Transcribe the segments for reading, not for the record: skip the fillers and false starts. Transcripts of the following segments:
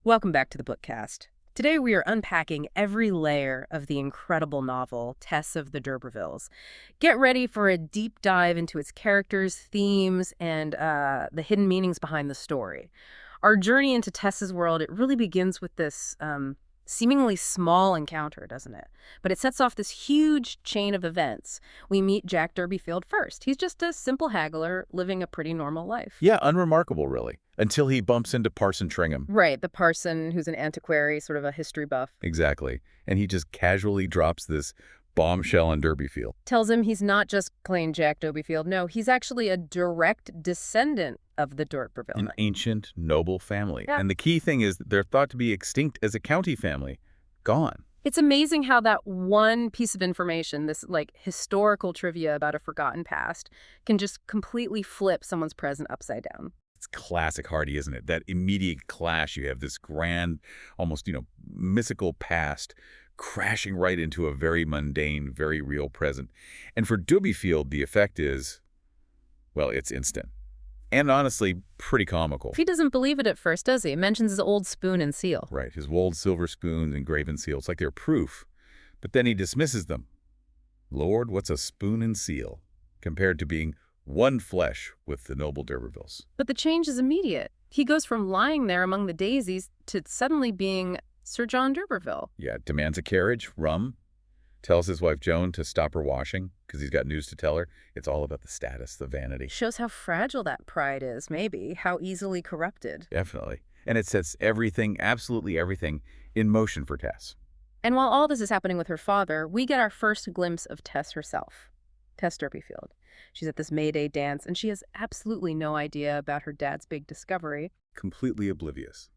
Welcome back to the BookCast. Today we are unpacking every layer of the incredible novel, Tess of the D'Urbervilles. Get ready for a deep dive into its characters, themes, and the hidden meanings behind the story. Our journey into Tess's world, it really begins with this seemingly small encounter, doesn't it? But it sets off this huge chain of events. We meet Jack Durbeyfield first. He's just a simple haggler living a pretty normal life. Yeah, unremarkable, really, until he bumps into Parson Tringham. Right, the parson who's an antiquary, sort of a history buff. Exactly. And he just casually drops this bombshell on Durbeyfield. Tells him he's not just plain Jack Durbeyfield. No, he's actually a direct descendant of the D'Urberville. An ancient, noble family. Yeah. And the key thing is that they're thought to be extinct as a county family. Gone. It's amazing how that one piece of information, this historical trivia about a forgotten past, can just completely flip someone's present upside down. It's classic Hardy, isn't it? That immediate clash. You have this grand, almost, mystical past crashing right into a very mundane, very real present. And for Durbeyfield, the effect is, well, it's instant. And honestly, pretty comical. He doesn't believe it at first, does he? He mentions his old spoon and seal. Right, his old silver spoons and graven seal. It's like they're proof. But then he dismisses them. Lord, what's a spoon and seal compared to being one flesh with the noble D'Urbervilles? But the change is immediate. He goes from lying there among the daisies to suddenly being Sir John d'Urberville. Yeah, demands a carriage, rum, tells his wife Joan to stop her washing because he's got news to tell her. It's all about the status, the vanity. Shows how fragile that pride is, maybe, how easily corrupted. Definitely. And it sets everything, absolutely everything, in motion for Tess. And while all this is happening with her father, we get our first glimpse of Tess herself, Tess Durbeyfield. She's at this May Day dance, and she has absolutely no idea about her dad's big discovery. Completely oblivious.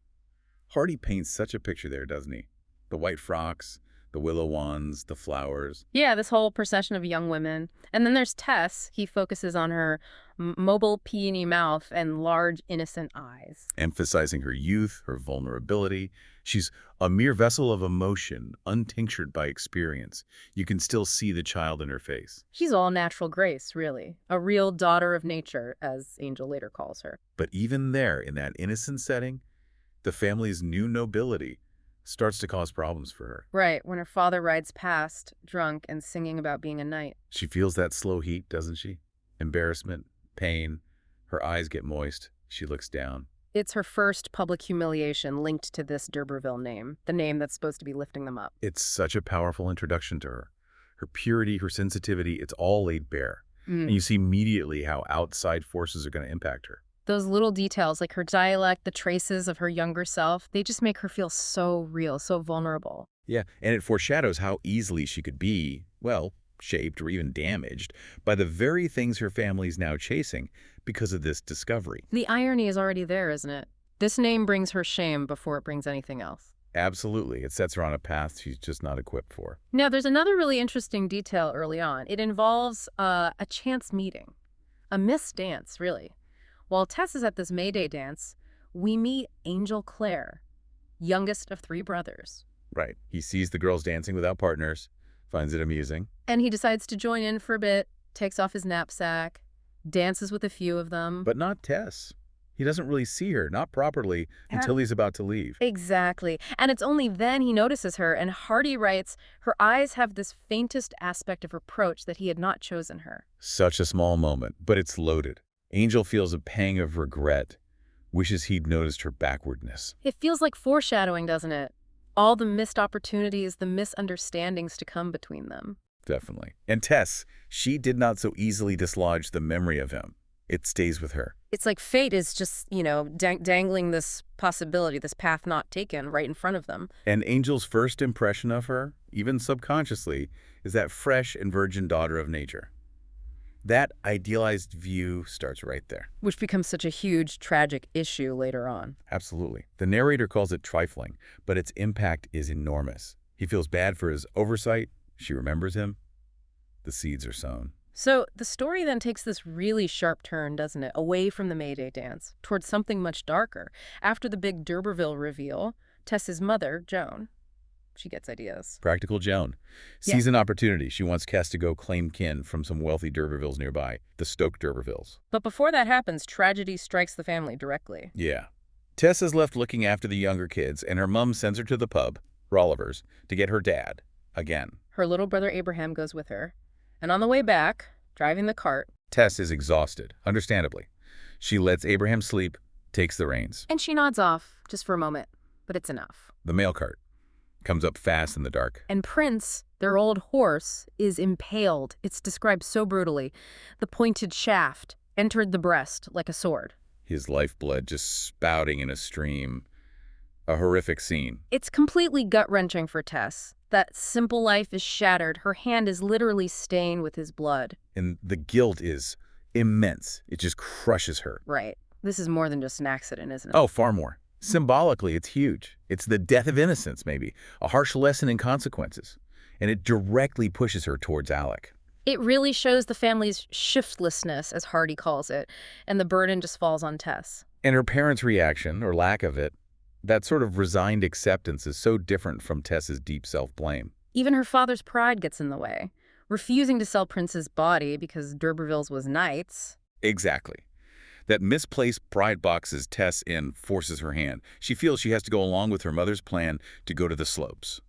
Hardy paints such a picture there, doesn't he? The white frocks, the willow wands, the flowers. Yeah, this whole procession of young women. And then there's Tess. He focuses on her mobile, peony mouth and large, innocent eyes. Emphasizing her youth, her vulnerability. She's a mere vessel of emotion, untinctured by experience. You can still see the child in her face. She's all natural grace, really. A real daughter of nature, as Angel later calls her. But even there, in that innocent setting, the family's new nobility starts to cause problems for her. Right, when her father rides past, drunk and singing about being a knight. She feels that slow heat, doesn't she? Embarrassment, pain. Her eyes get moist. She looks down. It's her first public humiliation linked to this d'Urberville name, the name that's supposed to be lifting them up. It's such a powerful introduction to her. Her purity, her sensitivity, it's all laid bare. And you see immediately how outside forces are going to impact her. Those little details, like her dialect, the traces of her younger self, they just make her feel so real, so vulnerable. Yeah, and it foreshadows how easily she could be, well, shaped or even damaged by the very things her family's now chasing because of this discovery. The irony is already there, isn't it? This name brings her shame before it brings anything else. Absolutely. It sets her on a path she's just not equipped for. Now, there's another really interesting detail early on. It involves a chance meeting, a missed dance, really. While Tess is at this May Day dance, we meet Angel Clare, youngest of 3 brothers. Right. He sees the girls dancing without partners, finds it amusing. And he decides to join in for a bit, takes off his knapsack, dances with a few of them. But not Tess. He doesn't really see her, not properly, until he's about to leave. Exactly. And it's only then he notices her, and Hardy writes, her eyes have this faintest aspect of reproach that he had not chosen her. Such a small moment, but it's loaded. Angel feels a pang of regret, wishes he'd noticed her backwardness. It feels like foreshadowing, doesn't it? All the missed opportunities, the misunderstandings to come between them. Definitely. And Tess, she did not so easily dislodge the memory of him. It stays with her. It's like fate is just, dangling this possibility, this path not taken right in front of them. And Angel's first impression of her, even subconsciously, is that fresh and virgin daughter of nature. That idealized view starts right there. Which becomes such a huge, tragic issue later on. Absolutely. The narrator calls it trifling, but its impact is enormous. He feels bad for his oversight. She remembers him. The seeds are sown. So the story then takes this really sharp turn, doesn't it? Away from the May Day dance, towards something much darker. After the big D'Urberville reveal, Tess's mother, Joan, she gets ideas. Practical Joan sees an opportunity. She wants Tess to go claim kin from some wealthy D'Urbervilles nearby, the Stoke D'Urbervilles. But before that happens, tragedy strikes the family directly. Yeah. Tess is left looking after the younger kids, and her mom sends her to the pub, Rolliver's, to get her dad, again. Her little brother Abraham goes with her. And on the way back, driving the cart, Tess is exhausted, understandably. She lets Abraham sleep, takes the reins. and she nods off, just for a moment, but it's enough. The mail cart comes up fast in the dark. And Prince, their old horse, is impaled. It's described so brutally. The pointed shaft entered the breast like a sword. His lifeblood just spouting in a stream. A horrific scene. It's completely gut-wrenching for Tess. That simple life is shattered. Her hand is literally stained with his blood. And the guilt is immense. It just crushes her. Right. This is more than just an accident, isn't it? Oh, far more. Symbolically, it's huge. It's the death of innocence, maybe. A harsh lesson in consequences. And it directly pushes her towards Alec. It really shows the family's shiftlessness, as Hardy calls it, and the burden just falls on Tess. And her parents' reaction, or lack of it, that sort of resigned acceptance is so different from Tess's deep self-blame. Even her father's pride gets in the way. Refusing to sell Prince's body because D'Urberville's was Knight's. Exactly. That misplaced pride boxes Tess in forces her hand. She feels she has to go along with her mother's plan to go to the slopes.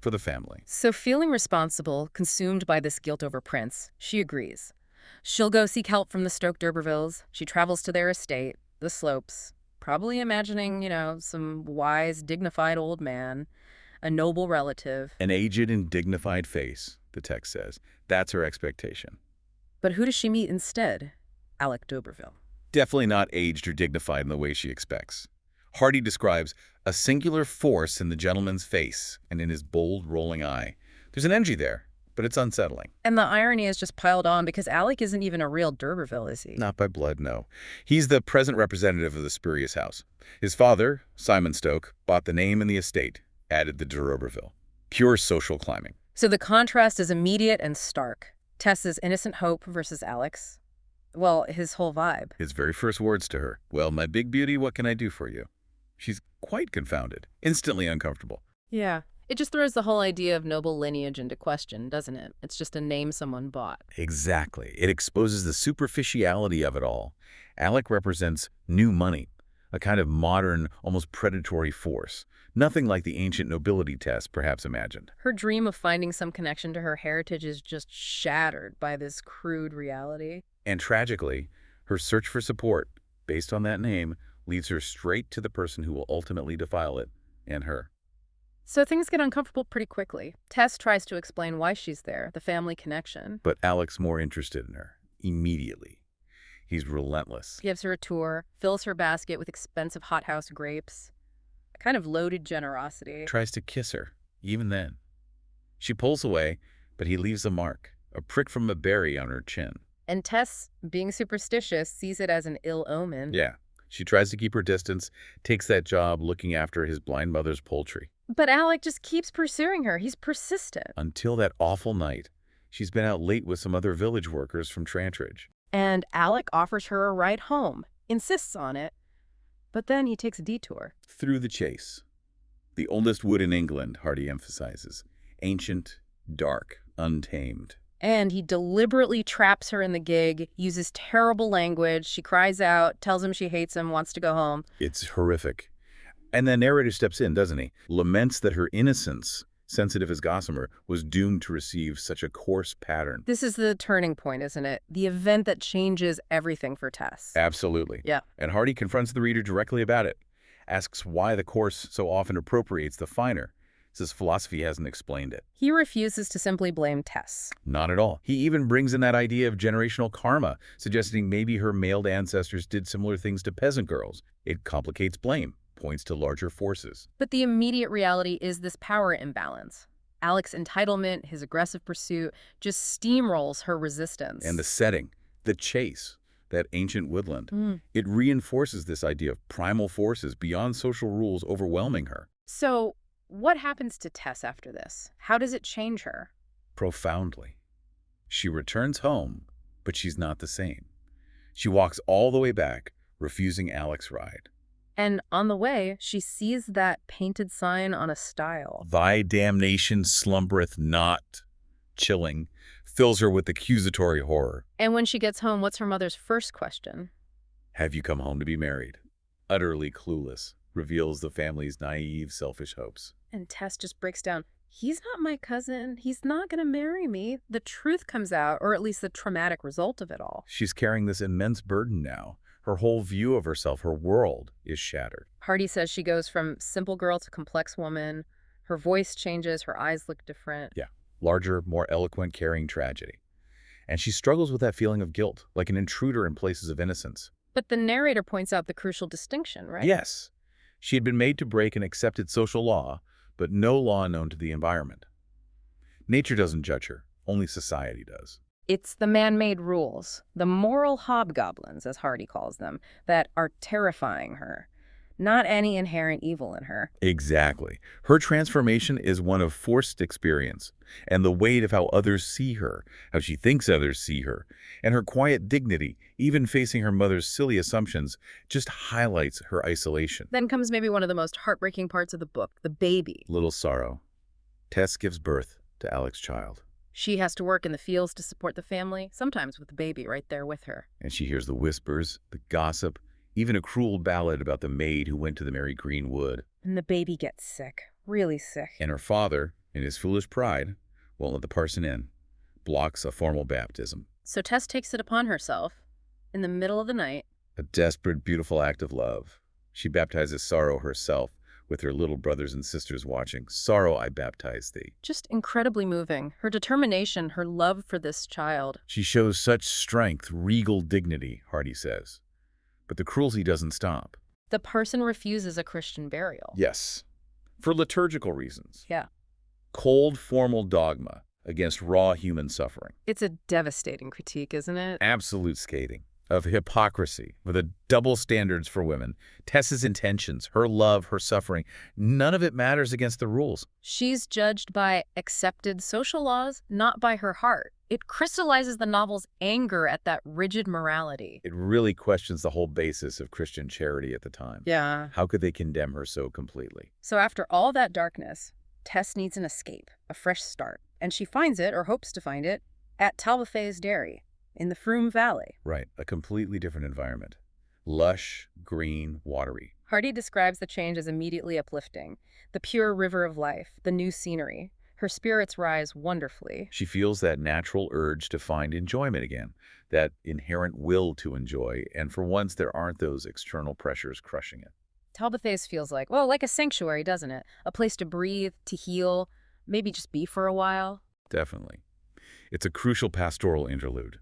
For the family. So feeling responsible, consumed by this guilt over Prince, she agrees. She'll go seek help from the Stoke D'Urbervilles. She travels to their estate, the slopes, probably imagining, some wise, dignified old man, a noble relative. An aged and dignified face, the text says. That's her expectation. But who does she meet instead? Alec D'Urberville. Definitely not aged or dignified in the way she expects. Hardy describes a singular force in the gentleman's face and in his bold, rolling eye. There's an energy there, but it's unsettling. And the irony is just piled on because Alec isn't even a real D'Urberville, is he? Not by blood, no. He's the present representative of the spurious house. His father, Simon Stoke, bought the name and the estate, added the D'Urberville. Pure social climbing. So the contrast is immediate and stark. Tess's innocent hope versus Alec's. Well, his whole vibe. His very first words to her, "Well, my big beauty, what can I do for you?" She's quite confounded, instantly uncomfortable. Yeah. It just throws the whole idea of noble lineage into question, doesn't it? It's just a name someone bought. Exactly. It exposes the superficiality of it all. Alec represents new money, a kind of modern, almost predatory force. Nothing like the ancient nobility Tess perhaps imagined. Her dream of finding some connection to her heritage is just shattered by this crude reality. And tragically, her search for support, based on that name, leads her straight to the person who will ultimately defile it, and her. So things get uncomfortable pretty quickly. Tess tries to explain why she's there, the family connection. But Alec's more interested in her, immediately. He's relentless. Gives her a tour, fills her basket with expensive hothouse grapes. A kind of loaded generosity. Tries to kiss her, even then. She pulls away, but he leaves a mark, a prick from a berry on her chin. And Tess, being superstitious, sees it as an ill omen. Yeah. She tries to keep her distance, takes that job looking after his blind mother's poultry. But Alec just keeps pursuing her. He's persistent. Until that awful night, she's been out late with some other village workers from Trantridge. And Alec offers her a ride home, insists on it. But then he takes a detour. Through the Chase. The oldest wood in England, Hardy emphasizes. Ancient, dark, untamed. And he deliberately traps her in the gig, uses terrible language. She cries out, tells him she hates him, wants to go home. It's horrific. And the narrator steps in, doesn't he? Laments that her innocence, sensitive as gossamer, was doomed to receive such a coarse pattern. This is the turning point, isn't it? The event that changes everything for Tess. Absolutely. Yeah. And Hardy confronts the reader directly about it. Asks why the coarse so often appropriates the finer. Says philosophy hasn't explained it. He refuses to simply blame Tess. Not at all. He even brings in that idea of generational karma, suggesting maybe her mailed ancestors did similar things to peasant girls. It complicates blame, points to larger forces. But the immediate reality is this power imbalance. Alec's entitlement, his aggressive pursuit, just steamrolls her resistance. And the setting, the chase, that ancient woodland, it reinforces this idea of primal forces beyond social rules overwhelming her. So, what happens to Tess after this? How does it change her? Profoundly. She returns home, but she's not the same. She walks all the way back, refusing Alec's ride. And on the way, she sees that painted sign on a stile. Thy damnation slumbereth not. Chilling, fills her with accusatory horror. And when she gets home, what's her mother's first question? Have you come home to be married? utterly clueless, reveals the family's naive, selfish hopes. And Tess just breaks down, he's not my cousin. He's not going to marry me. The truth comes out, or at least the traumatic result of it all. She's carrying this immense burden now. Her whole view of herself, her world, is shattered. Hardy says she goes from simple girl to complex woman. Her voice changes, her eyes look different. Yeah, larger, more eloquent, carrying tragedy. And she struggles with that feeling of guilt, like an intruder in places of innocence. But the narrator points out the crucial distinction, right? Yes, she had been made to break an accepted social law, but no law known to the environment. Nature doesn't judge her, only society does. It's the man-made rules, the moral hobgoblins, as Hardy calls them, that are terrifying her. Not any inherent evil in her. Exactly. Her transformation is one of forced experience, and the weight of how others see her, how she thinks others see her, and her quiet dignity, even facing her mother's silly assumptions, just highlights her isolation. Then comes maybe one of the most heartbreaking parts of the book, the baby. Little sorrow. Tess gives birth to Alec's child. She has to work in the fields to support the family, sometimes with the baby right there with her. And she hears the whispers, the gossip, even a cruel ballad about the maid who went to the merry green wood. And the baby gets sick, really sick. And her father, in his foolish pride, won't let the parson in, blocks a formal baptism. So Tess takes it upon herself, in the middle of the night. A desperate, beautiful act of love. She baptizes Sorrow herself, with her little brothers and sisters watching. Sorrow, I baptize thee. Just incredibly moving. Her determination, her love for this child. She shows such strength, regal dignity, Hardy says. But the cruelty doesn't stop. The parson refuses a Christian burial. Yes, for liturgical reasons. Yeah. Cold, formal dogma against raw human suffering. It's a devastating critique, isn't it? Absolute scathing of hypocrisy, with the double standards for women. Tess's intentions, her love, her suffering, none of it matters against the rules. She's judged by accepted social laws, not by her heart. It crystallizes the novel's anger at that rigid morality. It really questions the whole basis of Christian charity at the time. Yeah. How could they condemn her so completely? So after all that darkness, Tess needs an escape, a fresh start. And she finds it, or hopes to find it, at Talbothays Dairy, in the Froome Valley. Right, a completely different environment. Lush, green, watery. Hardy describes the change as immediately uplifting. The pure river of life, the new scenery. Her spirits rise wonderfully. She feels that natural urge to find enjoyment again, that inherent will to enjoy, and for once there aren't those external pressures crushing it. Talbothays feels like, well, like a sanctuary, doesn't it? A place to breathe, to heal, maybe just be for a while. Definitely. It's a crucial pastoral interlude.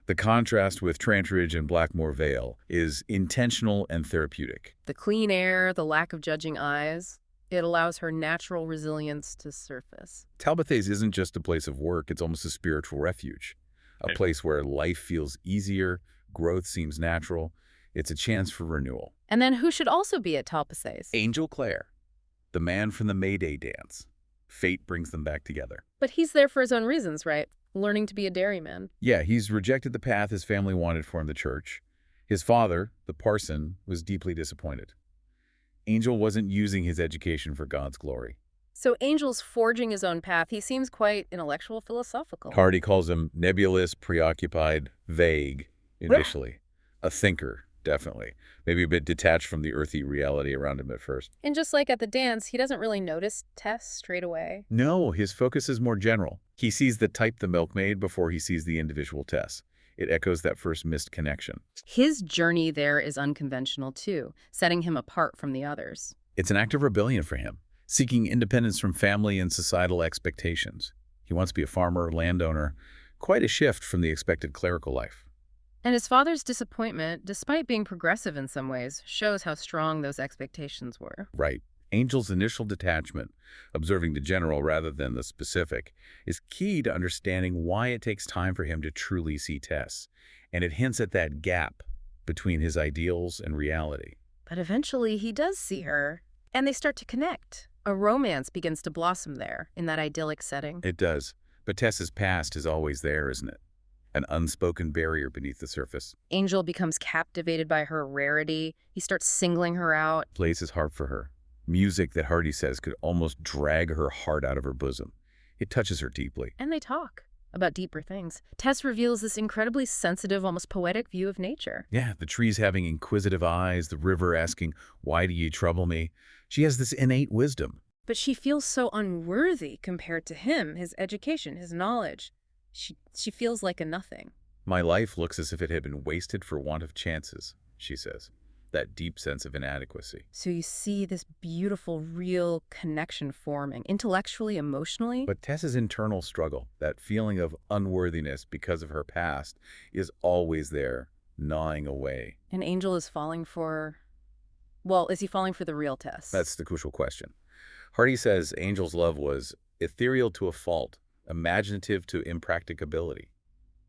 The contrast with Trantridge and Blackmore Vale is intentional and therapeutic. The clean air, the lack of judging eyes, it allows her natural resilience to surface. Talbothays isn't just a place of work, it's almost a spiritual refuge. A place where life feels easier, growth seems natural. It's a chance for renewal. And then who should also be at Talbothays? Angel Clare, the man from the May Day dance. Fate brings them back together. But he's there for his own reasons, right? Learning to be a dairyman. Yeah, he's rejected the path his family wanted for him, the church. His father, the parson, was deeply disappointed. Angel wasn't using his education for God's glory. So Angel's forging his own path. He seems quite intellectual, philosophical. Hardy calls him nebulous, preoccupied, vague, initially. A thinker, definitely. Maybe a bit detached from the earthy reality around him at first. And just like at the dance, he doesn't really notice Tess straight away. No, his focus is more general. He sees the type, the milkmaid, before he sees the individual Tess. It echoes that first missed connection. His journey there is unconventional, too, setting him apart from the others. It's an act of rebellion for him, seeking independence from family and societal expectations. He wants to be a farmer, landowner, quite a shift from the expected clerical life. And his father's disappointment, despite being progressive in some ways, shows how strong those expectations were. Right. Angel's initial detachment, observing the general rather than the specific, is key to understanding why it takes time for him to truly see Tess. And it hints at that gap between his ideals and reality. But eventually he does see her, and they start to connect. A romance begins to blossom there, in that idyllic setting. It does. But Tess's past is always there, isn't it? An unspoken barrier beneath the surface. Angel becomes captivated by her rarity. He starts singling her out. Plays his harp for her. Music that Hardy says could almost drag her heart out of her bosom. It touches her deeply. And they talk. about deeper things. Tess reveals this incredibly sensitive, almost poetic view of nature. Yeah, the trees having inquisitive eyes, the river asking, "Why do you trouble me?" She has this innate wisdom. But she feels so unworthy compared to him, his education, his knowledge. She feels like a nothing. My life looks as if it had been wasted for want of chances, she says. That deep sense of inadequacy. So you see this beautiful, real connection forming, intellectually, emotionally. But Tess's internal struggle, that feeling of unworthiness because of her past, is always there, gnawing away. And Angel is falling for... Well, is he falling for the real Tess? That's the crucial question. Hardy says Angel's love was ethereal to a fault, imaginative to impracticability.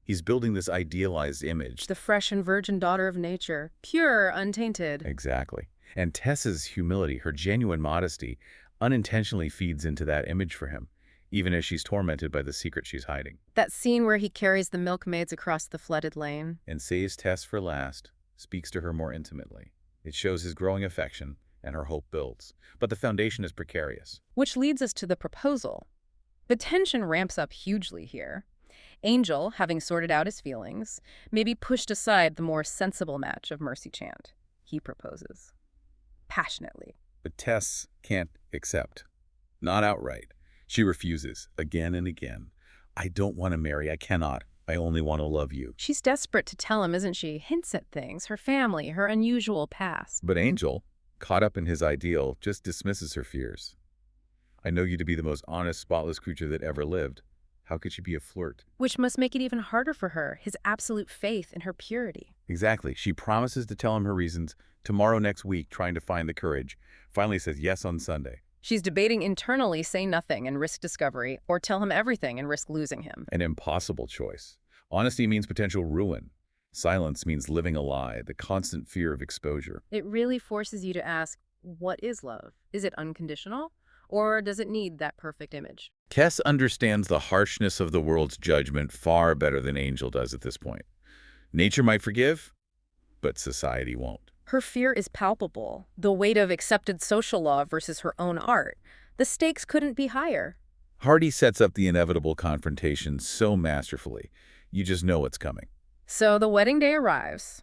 He's building this idealized image. The fresh and virgin daughter of nature, pure, untainted. Exactly. And Tess's humility, her genuine modesty, unintentionally feeds into that image for him, even as she's tormented by the secret she's hiding. That scene where he carries the milkmaids across the flooded lane. And saves Tess for last, speaks to her more intimately. It shows his growing affection, and her hope builds. But the foundation is precarious. Which leads us to the proposal. The tension ramps up hugely here. Angel, having sorted out his feelings, maybe pushed aside the more sensible match of Mercy Chant. He proposes. Passionately. But Tess can't accept. Not outright. She refuses, again and again. "I don't want to marry. I cannot. I only want to love you." She's desperate to tell him, isn't she? Hints at things, her family, her unusual past. But Angel, caught up in his ideal, just dismisses her fears. "I know you to be the most honest, spotless creature that ever lived. How could she be a flirt?" Which must make it even harder for her, his absolute faith in her purity. Exactly. She promises to tell him her reasons, tomorrow next week, trying to find the courage. Finally says yes on Sunday. She's debating internally, say nothing and risk discovery, or tell him everything and risk losing him. An impossible choice. Honesty means potential ruin. Silence means living a lie, the constant fear of exposure. It really forces you to ask, what is love? Is it unconditional? Or does it need that perfect image? Tess understands the harshness of the world's judgment far better than Angel does at this point. Nature might forgive, but society won't. Her fear is palpable. The weight of accepted social law versus her own art. The stakes couldn't be higher. Hardy sets up the inevitable confrontation so masterfully. You just know what's coming. So the wedding day arrives,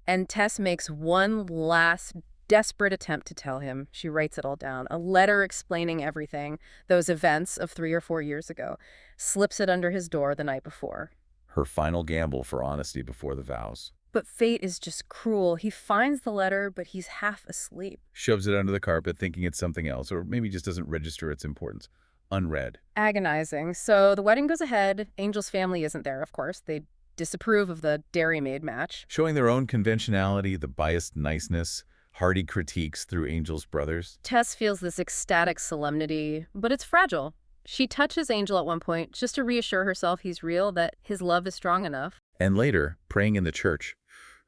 and Tess makes one last desperate attempt to tell him. She writes it all down, a letter explaining everything, those events of 3 or 4 years ago, slips it under his door the night before. Her final gamble for honesty before the vows. But fate is just cruel. He finds the letter, but he's half asleep. Shoves it under the carpet thinking it's something else, or maybe just doesn't register its importance. Unread. Agonizing. So the wedding goes ahead. Angel's family isn't there, of course. They disapprove of the dairymaid match. Showing their own conventionality, the biased niceness, Hardy critiques through Angel's brothers. Tess feels this ecstatic solemnity, but it's fragile. She touches Angel at one point just to reassure herself he's real, that his love is strong enough. And later, praying in the church.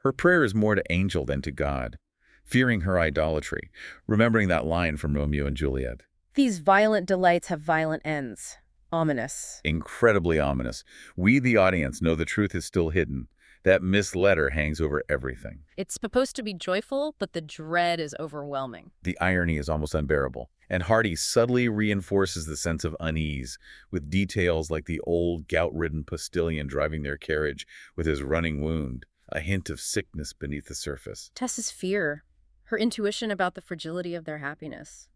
Her prayer is more to Angel than to God, fearing her idolatry, remembering that line from Romeo and Juliet. These violent delights have violent ends. Ominous. Incredibly ominous. We, the audience, know the truth is still hidden. That missed letter hangs over everything. It's supposed to be joyful, but the dread is overwhelming. The irony is almost unbearable. And Hardy subtly reinforces the sense of unease with details like the old gout-ridden postilion driving their carriage with his running wound, a hint of sickness beneath the surface. Tess's fear, her intuition about the fragility of their happiness.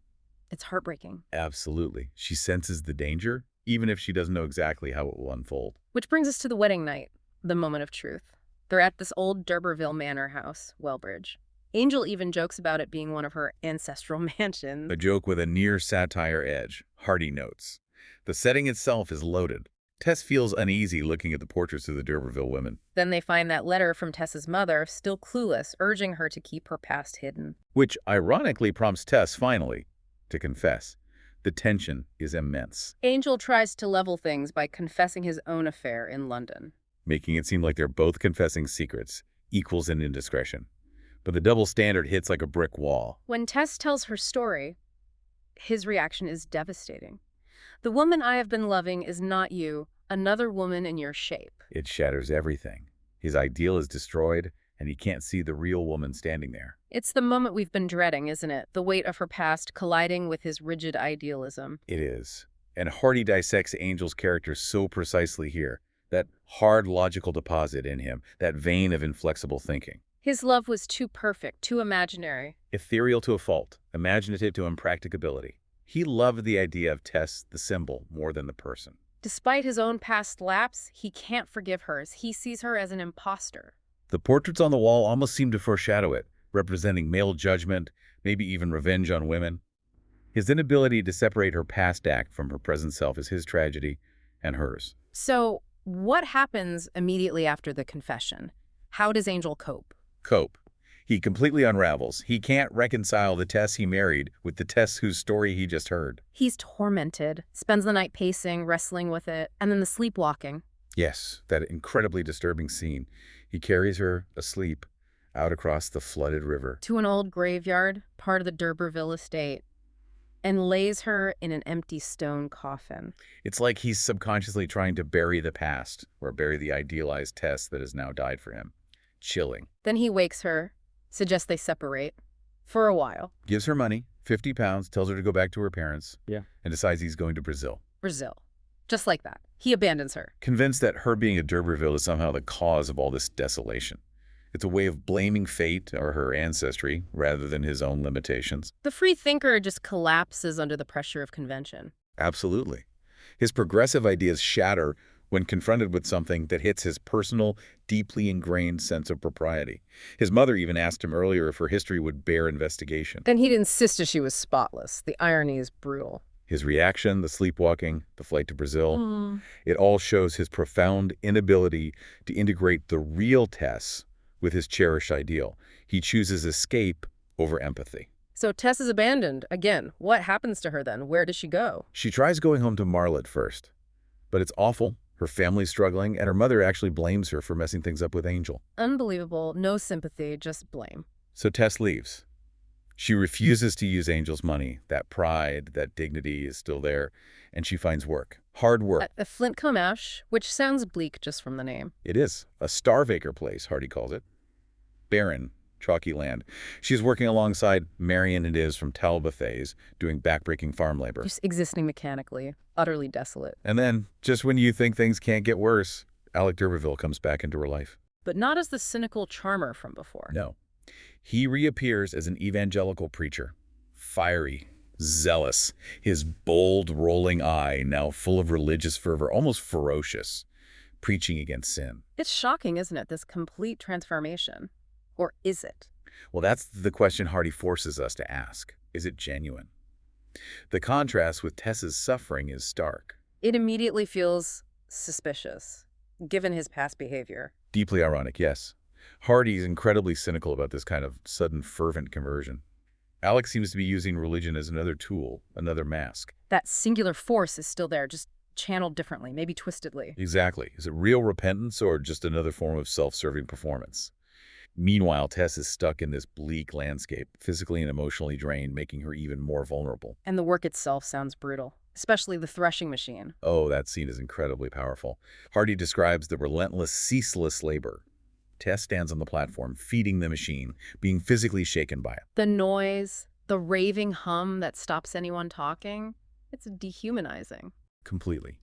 It's heartbreaking. Absolutely. She senses the danger, even if she doesn't know exactly how it will unfold. Which brings us to the wedding night, the moment of truth. They're at this old D'Urberville manor house, Wellbridge. Angel even jokes about it being one of her ancestral mansions. A joke with a near satire edge, Hardy notes. The setting itself is loaded. Tess feels uneasy looking at the portraits of the D'Urberville women. Then they find that letter from Tess's mother, still clueless, urging her to keep her past hidden. Which ironically prompts Tess, finally, to confess. The tension is immense. Angel tries to level things by confessing his own affair in London. Making it seem like they're both confessing secrets, equals in indiscretion. But the double standard hits like a brick wall. When Tess tells her story, his reaction is devastating. The woman I have been loving is not you, another woman in your shape. It shatters everything. His ideal is destroyed, and he can't see the real woman standing there. It's the moment we've been dreading, isn't it? The weight of her past colliding with his rigid idealism. It is. And Hardy dissects Angel's character so precisely here. That hard logical deposit in him, that vein of inflexible thinking. His love was too perfect, too imaginary. Ethereal to a fault, imaginative to impracticability. He loved the idea of Tess, the symbol, more than the person. Despite his own past lapse, he can't forgive her as he sees her as an imposter. The portraits on the wall almost seem to foreshadow it, representing male judgment, maybe even revenge on women. His inability to separate her past act from her present self is his tragedy and hers. So, what happens immediately after the confession? How does Angel cope? Cope. He completely unravels. He can't reconcile the Tess he married with the Tess whose story he just heard. He's tormented, spends the night pacing, wrestling with it, and then the sleepwalking. Yes, that incredibly disturbing scene. He carries her, asleep, out across the flooded river. To an old graveyard, part of the D'Urberville estate, and lays her in an empty stone coffin. It's like he's subconsciously trying to bury the past, or bury the idealized Tess that has now died for him. Chilling. Then he wakes her, suggests they separate. For a while. Gives her money, 50 pounds, tells her to go back to her parents. Yeah. And decides he's going to Brazil. Brazil. Just like that. He abandons her. Convinced that her being a D'Urberville is somehow the cause of all this desolation. It's a way of blaming fate or her ancestry rather than his own limitations. The free thinker just collapses under the pressure of convention. Absolutely. His progressive ideas shatter when confronted with something that hits his personal, deeply ingrained sense of propriety. His mother even asked him earlier if her history would bear investigation. Then he'd insist that she was spotless. The irony is brutal. His reaction, the sleepwalking, the flight to Brazil, it all shows his profound inability to integrate the real Tess with his cherished ideal. He chooses escape over empathy. So Tess is abandoned. Again, what happens to her then? Where does she go? She tries going home to Marlet first, but it's awful. Her family's struggling, and her mother actually blames her for messing things up with Angel. Unbelievable. No sympathy, just blame. So Tess leaves. She refuses to use Angel's money. That pride, that dignity is still there, and she finds work. Hard work. A Flint-Comash, which sounds bleak just from the name. It is. A starve-acre place, Hardy calls it. Barren, chalky land. She's working alongside Marion and Iz from Talbothays, doing backbreaking farm labor. Just existing mechanically, utterly desolate. And then, just when you think things can't get worse, Alec D'Urberville comes back into her life. But not as the cynical charmer from before. No. He reappears as an evangelical preacher. Fiery, zealous, his bold, rolling eye now full of religious fervor, almost ferocious, preaching against sin. It's shocking, isn't it, this complete transformation? Or is it? Well, that's the question Hardy forces us to ask. Is it genuine? The contrast with Tess's suffering is stark. It immediately feels suspicious, given his past behavior. Deeply ironic, yes. Hardy's incredibly cynical about this kind of sudden, fervent conversion. Alex seems to be using religion as another tool, another mask. That singular force is still there, just channeled differently, maybe twistedly. Exactly. Is it real repentance or just another form of self-serving performance? Meanwhile, Tess is stuck in this bleak landscape, physically and emotionally drained, making her even more vulnerable. And the work itself sounds brutal, especially the threshing machine. Oh, that scene is incredibly powerful. Hardy describes the relentless, ceaseless labor. Tess stands on the platform, feeding the machine, being physically shaken by it. The noise, the raving hum that stops anyone talking, it's dehumanizing. Completely.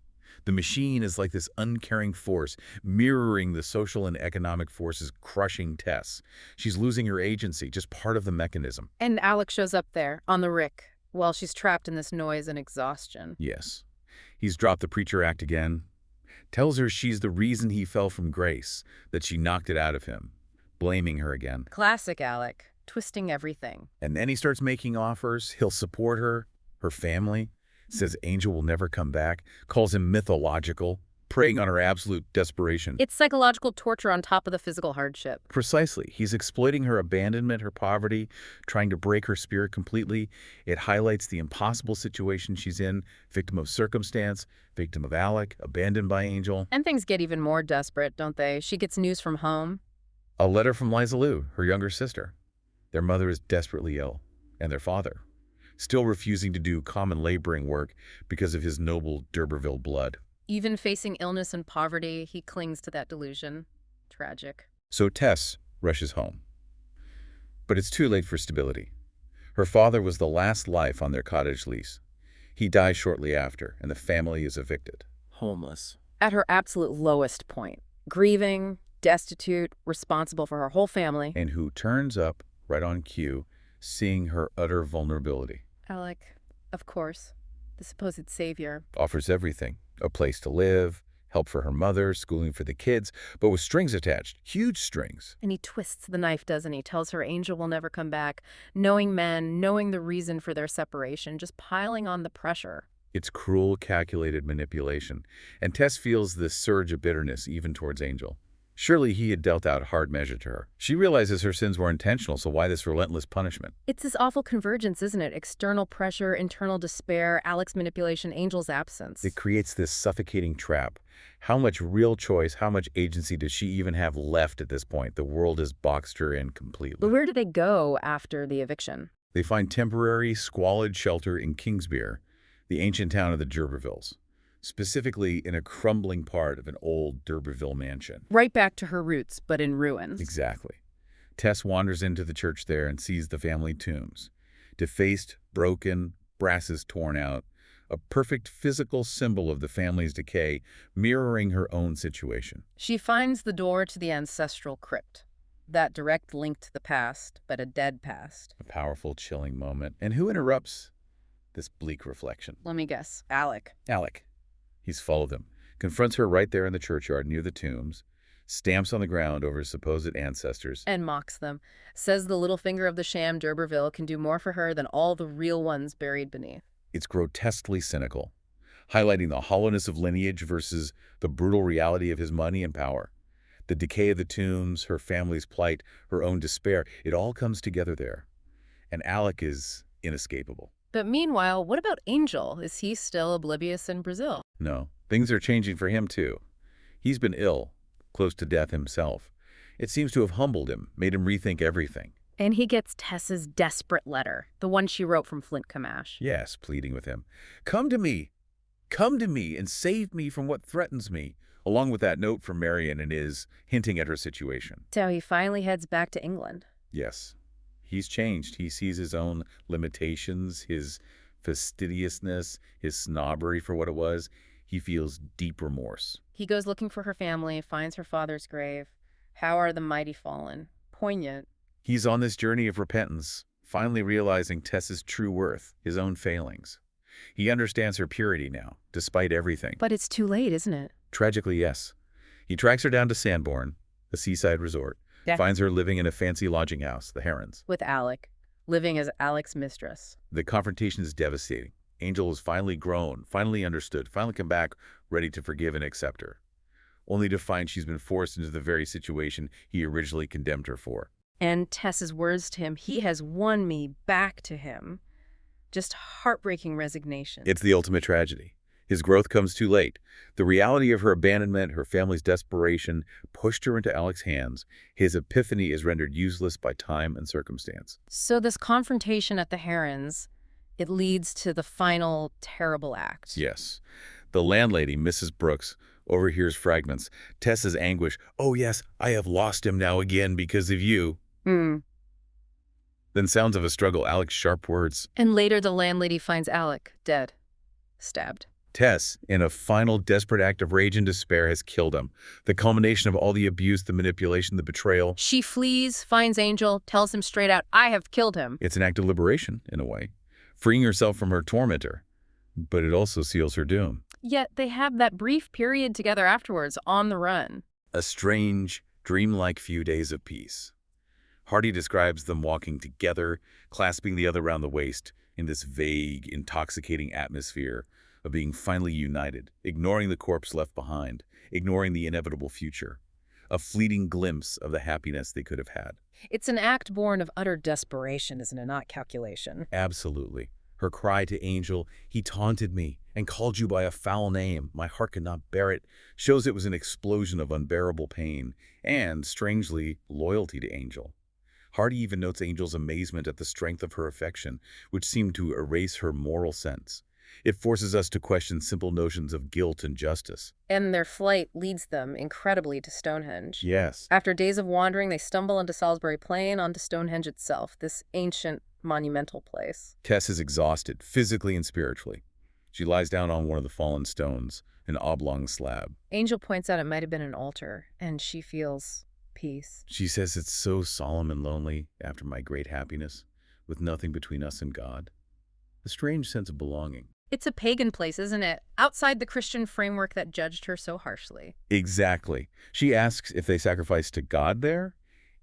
The machine is like this uncaring force, mirroring the social and economic forces crushing Tess. She's losing her agency, just part of the mechanism. And Alex shows up there, on the rick, while she's trapped in this noise and exhaustion. Yes. He's dropped the preacher act again. Tells her she's the reason he fell from grace, that she knocked it out of him, blaming her again. Classic Alec, twisting everything. And then he starts making offers. He'll support her, her family, says Angel will never come back, calls him mythological, preying on her absolute desperation. It's psychological torture on top of the physical hardship. Precisely. He's exploiting her abandonment, her poverty, trying to break her spirit completely. It highlights the impossible situation she's in, victim of circumstance, victim of Alec, abandoned by Angel. And things get even more desperate, don't they? She gets news from home. A letter from Liza Lou, her younger sister. Their mother is desperately ill, and their father, still refusing to do common laboring work because of his noble D'Urberville blood. Even facing illness and poverty, he clings to that delusion. Tragic. So Tess rushes home. But it's too late for stability. Her father was the last life on their cottage lease. He dies shortly after, and the family is evicted. Homeless. At her absolute lowest point, grieving, destitute, responsible for her whole family. And who turns up right on cue, seeing her utter vulnerability. Alec, of course, the supposed savior. Offers everything, a place to live, help for her mother, schooling for the kids, but with strings attached, huge strings. And he twists the knife, doesn't he? Tells her Angel will never come back, knowing men, knowing the reason for their separation, just piling on the pressure. It's cruel, calculated manipulation, and Tess feels this surge of bitterness even towards Angel. Surely he had dealt out hard measure to her. She realizes her sins were intentional, so why this relentless punishment? It's this awful convergence, isn't it? External pressure, internal despair, Alec's manipulation, Angel's absence. It creates this suffocating trap. How much real choice, how much agency does she even have left at this point? The world has boxed her in completely. But where do they go after the eviction? They find temporary, squalid shelter in Kingsbere, the ancient town of the D'Urbervilles, specifically in a crumbling part of an old D'Urberville mansion. Right back to her roots, but in ruins. Exactly. Tess wanders into the church there and sees the family tombs. Defaced, broken, brasses torn out, a perfect physical symbol of the family's decay, mirroring her own situation. She finds the door to the ancestral crypt. That direct link to the past, but a dead past. A powerful, chilling moment. And who interrupts this bleak reflection? Let me guess. Alec. Alec. He's followed them, confronts her right there in the churchyard near the tombs, stamps on the ground over his supposed ancestors. And mocks them. Says the little finger of the sham D'Urberville can do more for her than all the real ones buried beneath. It's grotesquely cynical, highlighting the hollowness of lineage versus the brutal reality of his money and power. The decay of the tombs, her family's plight, her own despair, it all comes together there. And Alec is inescapable. But meanwhile, what about Angel? Is he still oblivious in Brazil? No, things are changing for him too. He's been ill, close to death himself. It seems to have humbled him, made him rethink everything. And he gets Tess's desperate letter, the one she wrote from Flint Camash. Yes, pleading with him. Come to me, and save me from what threatens me. Along with that note from Marion and is hinting at her situation. So he finally heads back to England. Yes, he's changed. He sees his own limitations, his fastidiousness, his snobbery for what it was. He feels deep remorse. He goes looking for her family, finds her father's grave. How are the mighty fallen? Poignant. He's on this journey of repentance, finally realizing Tess's true worth, his own failings. He understands her purity now, despite everything. But it's too late, isn't it? Tragically, yes. He tracks her down to Sanborn, a seaside resort, finds her living in a fancy lodging house, the Herons. With Alec, living as Alec's mistress. The confrontation is devastating. Angel has finally grown, finally understood, finally come back, ready to forgive and accept her, only to find she's been forced into the very situation he originally condemned her for. And Tess's words to him, he has won me back to him. Just heartbreaking resignation. It's the ultimate tragedy. His growth comes too late. The reality of her abandonment, her family's desperation, pushed her into Alec's hands. His epiphany is rendered useless by time and circumstance. So this confrontation at the Herons, it leads to the final terrible act. Yes. The landlady, Mrs. Brooks, overhears fragments. Tess's anguish, "Oh yes, I have lost him now again because of you." Then sounds of a struggle, Alec's sharp words. And later the landlady finds Alec dead, stabbed. Tess, in a final desperate act of rage and despair, has killed him. The culmination of all the abuse, the manipulation, the betrayal. She flees, finds Angel, tells him straight out, I have killed him. It's an act of liberation, in a way, freeing herself from her tormentor. But it also seals her doom. Yet they have that brief period together afterwards, on the run. A strange, dreamlike few days of peace. Hardy describes them walking together, clasping the other around the waist, in this vague, intoxicating atmosphere of being finally united, ignoring the corpse left behind, ignoring the inevitable future. A fleeting glimpse of the happiness they could have had. It's an act born of utter desperation, isn't it? Not calculation. Absolutely. Her cry to Angel, "He taunted me and called you by a foul name. My heart could not bear it," shows it was an explosion of unbearable pain and, strangely, loyalty to Angel. Hardy even notes Angel's amazement at the strength of her affection, which seemed to erase her moral sense. It forces us to question simple notions of guilt and justice. And their flight leads them, incredibly, to Stonehenge. Yes. After days of wandering, they stumble onto Salisbury Plain, onto Stonehenge itself, this ancient, monumental place. Tess is exhausted, physically and spiritually. She lies down on one of the fallen stones, an oblong slab. Angel points out it might have been an altar, and she feels peace. She says it's so solemn and lonely after my great happiness, with nothing between us and God. A strange sense of belonging. It's a pagan place, isn't it? Outside the Christian framework that judged her so harshly. Exactly. She asks if they sacrifice to God there.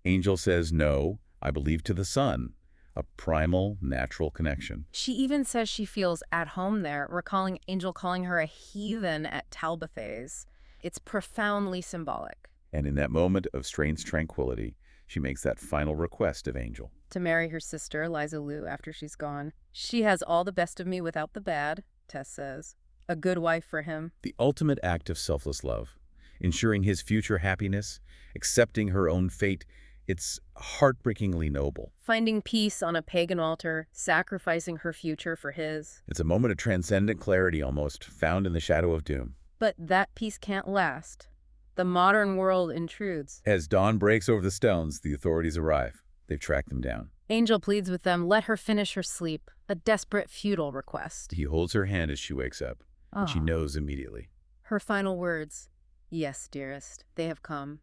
Angel says no, I believe to the sun. A primal, natural connection. She even says she feels at home there, recalling Angel calling her a heathen at Talbothays. It's profoundly symbolic. And in that moment of strange tranquility, she makes that final request of Angel. To marry her sister, Liza Lou, after she's gone. She has all the best of me without the bad, Tess says. A good wife for him. The ultimate act of selfless love, ensuring his future happiness, accepting her own fate. It's heartbreakingly noble. Finding peace on a pagan altar, sacrificing her future for his. It's a moment of transcendent clarity almost, found in the shadow of doom. But that peace can't last. The modern world intrudes. As dawn breaks over the stones, the authorities arrive. They've tracked them down. Angel pleads with them, let her finish her sleep. A desperate, futile request. He holds her hand as she wakes up, and she knows immediately. Her final words, yes, dearest, they have come.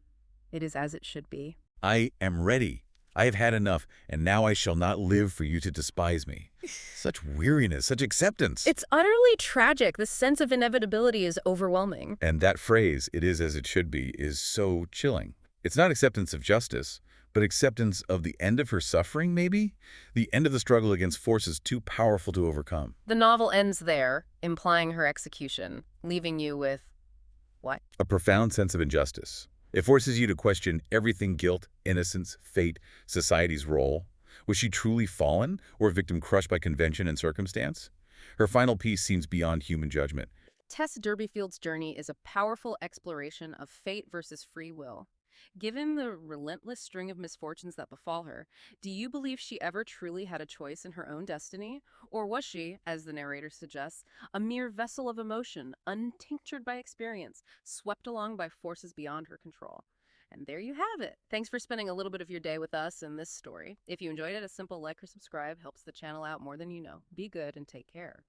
It is as it should be. I am ready. I have had enough, and now I shall not live for you to despise me. Such weariness, such acceptance. It's utterly tragic. The sense of inevitability is overwhelming. And that phrase, it is as it should be, is so chilling. It's not acceptance of justice, but acceptance of the end of her suffering, maybe? The end of the struggle against forces too powerful to overcome. The novel ends there, implying her execution, leaving you with what? A profound sense of injustice. It forces you to question everything: guilt, innocence, fate, society's role. Was she truly fallen, or a victim crushed by convention and circumstance? Her final piece seems beyond human judgment. Tess Durbeyfield's journey is a powerful exploration of fate versus free will. Given the relentless string of misfortunes that befall her, do you believe she ever truly had a choice in her own destiny? Or was she, as the narrator suggests, a mere vessel of emotion, untinctured by experience, swept along by forces beyond her control? And there you have it. Thanks for spending a little bit of your day with us in this story. If you enjoyed it, a simple like or subscribe helps the channel out more than you know. Be good and take care.